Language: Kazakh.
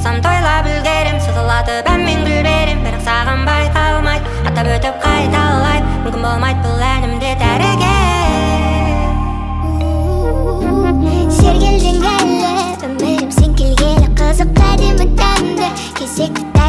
Туссам тойлап үлгерим, сызылатып әммен күлберим. Бірақ саған байта алмайт, атап өтіп қайта алайт. Мүмкін болмайт бұл әнімде дәріге. Сергелден әлі өмірім сен келгелі, қызық қадемі тәмді кезекті